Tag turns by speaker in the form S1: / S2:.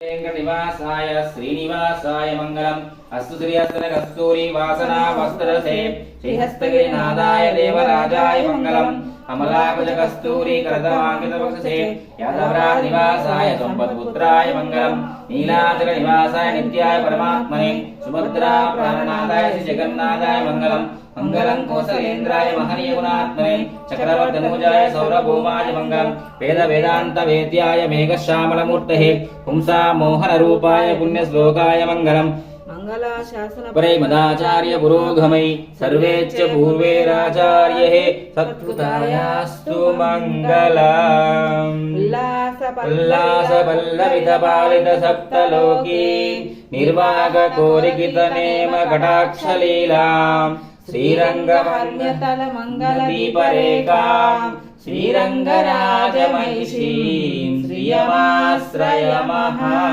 S1: वेंकटनिवासाय श्रीनिवासाय मंगलम अस्तु श्रीहस्तन कस्तूरी वासना वस्त्रसे श्रीहस्तगिरिनादाय देवराजाय मंगलम कमलाकुज कस्तूरी करदमांकितवक्षसे यादवराज निवासाय संपत्पुत्राय मंगलम नीलाचल निवासाय नित्याय परमात्मने सुभद्रा प्राणनादाय श्री जगन्नाथाय मंगलम मंगलम कौसलेन्द्राय महनीय गुणात्मने चक्रवर्तनुजाय सौरभौमाय मंगलम वेद वेदांत वेद्याय मेघश्यामलमूर्तये पुंसा मोहन रूपाय पुण्य श्लोकाय मंगलम परे मदाचार्य पुरोगमै सर्वेच्च पूर्वेराचार्ये सत्कृतायास्तु मंगलम् उल्लास पल्लवित पालित सप्तलोकी निर्वाग कोरिकित नेम कटाक्षलीलाम् श्रीरंगमन्यतल मंगल दीपरेखाम् श्रीरंगराजमहिषीम् श्रियमाश्रयमः।